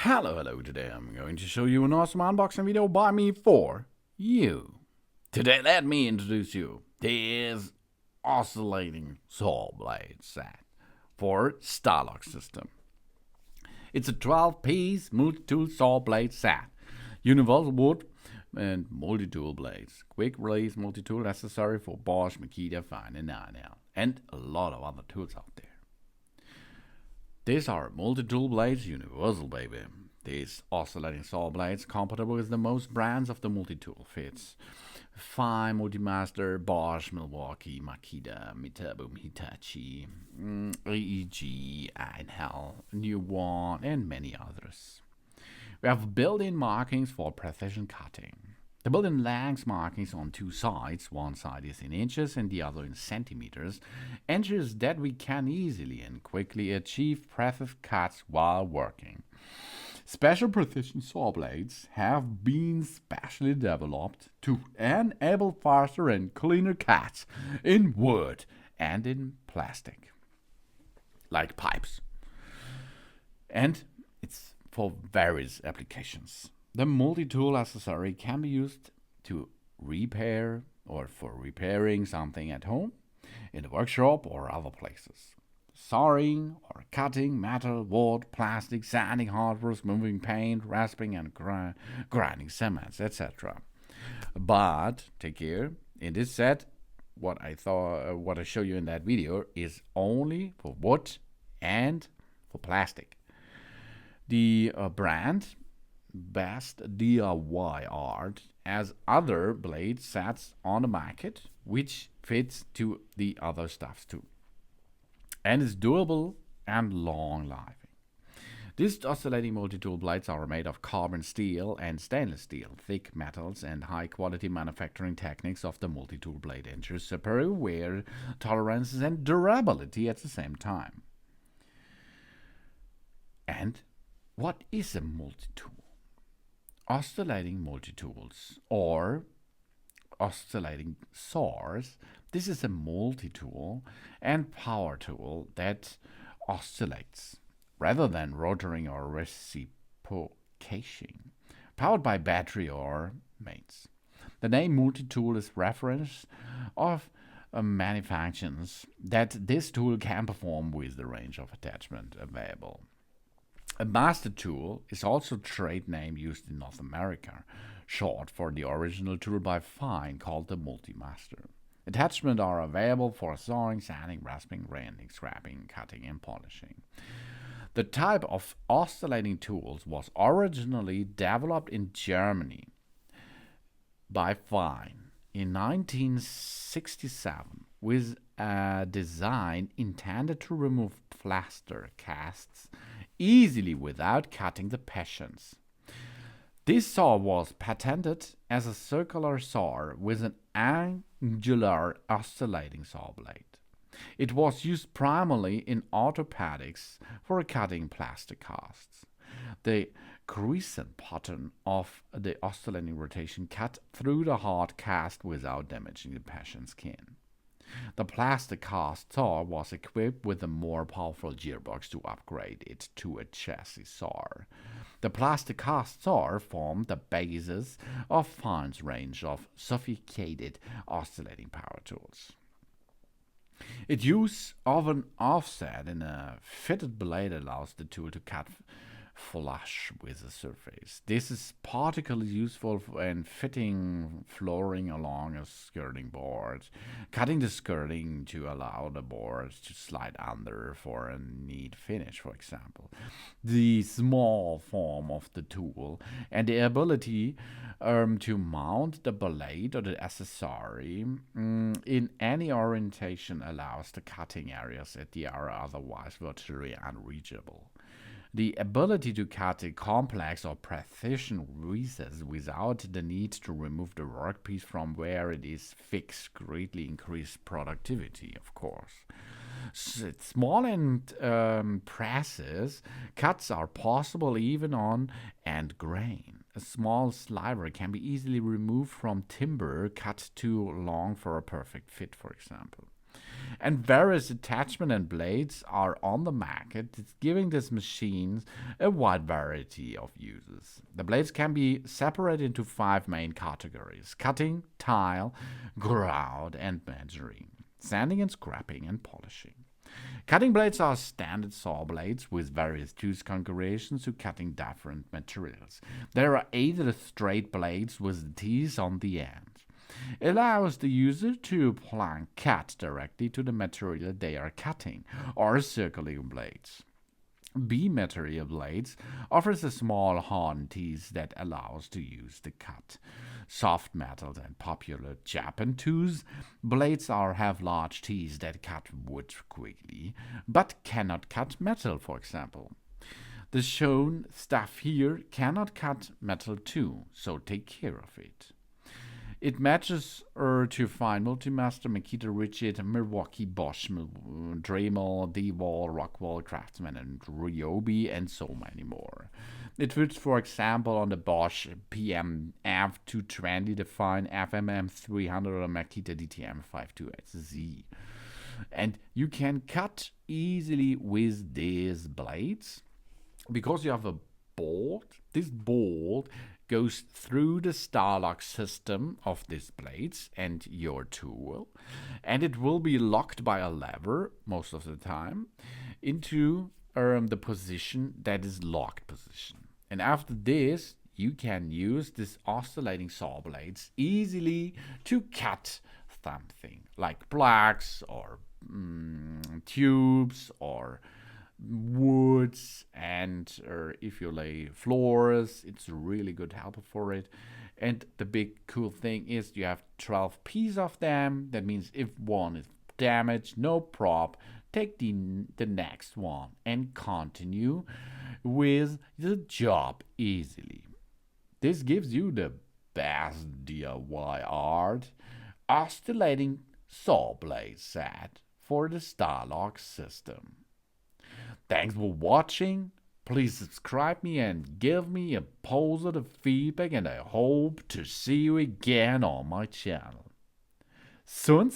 Hello, today I'm going to show you an awesome unboxing video by me for you. Today let me introduce you this Oscillating Saw Blades set for Starlock system. It's a 12-piece Multitool Saw Blade set, universal wood and multi-tool blades, quick release multi-tool accessory for Bosch, Makita, Fein and Einhell, and a lot of other tools out there. These are Multitool Blades Universal, baby. These oscillating saw blades compatible with the most brands of the multi-tool fits. Fein Multimaster, Bosch, Milwaukee, Makita, Metabo, Hitachi, EEG, Einhell, Newone, and many others. We have built-in markings for precision cutting. The built-in length markings on two sides, one side is in inches and the other in centimeters, ensures that we can easily and quickly achieve precise cuts while working. Special precision saw blades have been specially developed to enable faster and cleaner cuts in wood and in plastic, like pipes. And it's for various applications. The multi-tool accessory can be used to repair or for repairing something at home, in the workshop or other places. Sawing or cutting metal, wood, plastic, sanding hardwoods, moving paint, rasping and grinding cements, etc. But take care, in this set, what I show you in that video is only for wood and for plastic. The brand Besdiyard has other blade sets on the market which fits to the other stuffs too, and is durable and long-lasting. These oscillating multi-tool blades are made of carbon steel and stainless steel, thick metals and high-quality manufacturing techniques of the multi-tool blade ensure superior wear tolerances and durability at the same time. And what is a multi-tool? Oscillating multi-tools or oscillating saws. This is a multi-tool and power tool that oscillates rather than rotating or reciprocating, powered by battery or mains. The name multi-tool is reference of manufacturers that this tool can perform with the range of attachment available. A master tool is also a trade name used in North America, short for the original tool by Fein called the Multimaster. Attachments are available for sawing, sanding, rasping, grinding, scraping, cutting, and polishing. The type of oscillating tools was originally developed in Germany by Fein in 1967 with a design intended to remove plaster casts easily without cutting the passions. This saw was patented as a circular saw with an angular oscillating saw blade. It was used primarily in orthopedics for cutting plaster casts. The crescent pattern of the oscillating rotation cut through the hard cast without damaging the passion skin. The plastic cast saw was equipped with a more powerful gearbox to upgrade it to a chassis saw. The plastic cast saw formed the basis of Fein's range of sophisticated oscillating power tools. Its use of an offset in a fitted blade allows the tool to cut flush with the surface. This is particularly useful when fitting flooring along a skirting board, cutting the skirting to allow the board to slide under for a neat finish, for example. The small form of the tool and the ability to mount the blade or the accessory in any orientation allows the cutting areas that are otherwise virtually unreachable. The ability to cut a complex or precision recess without the need to remove the workpiece from where it is fixed greatly increases productivity, of course. Small and precise cuts are possible even on end grain. A small sliver can be easily removed from timber cut too long for a perfect fit, for example. And various attachment and blades are on the market, giving these machines a wide variety of uses. The blades can be separated into 5 main categories: cutting, tile, grout, and measuring, sanding and scraping, and polishing. Cutting blades are standard saw blades with various tooth configurations to cutting different materials. There are either straight blades with teeth on the end. It allows the user to apply cut directly to the material they are cutting, or circulating blades. B material blades offers a small hardened teeth that allows to use the cut. Soft metals and popular Japan tooth blades have large teeth that cut wood quickly, but cannot cut metal, for example. The shown stuff here cannot cut metal too, so take care of it. It matches to Fein Multimaster, Makita, Rigid, Milwaukee, Bosch, Dremel, D-Wall, Rockwell, Craftsman, and Ryobi, and so many more. It fits, for example, on the Bosch PM F220, the Fein FMM 300, or Makita DTM 528Z. And you can cut easily with these blades because you have a bolt. This bolt goes through the Starlock system of these blades and your tool, and it will be locked by a lever most of the time into the position that is locked position. And after this, you can use this oscillating saw blades easily to cut something like plugs or tubes or woods, and if you lay floors, it's a really good helper for it. And the big cool thing is you have 12 pieces of them. That means if one is damaged, no prob, take the next one and continue with the job easily. This gives you the best DIY art oscillating saw blade set for the Starlock system. Thanks for watching. Please subscribe me and give me a positive feedback, and I hope to see you again on my channel. Soon.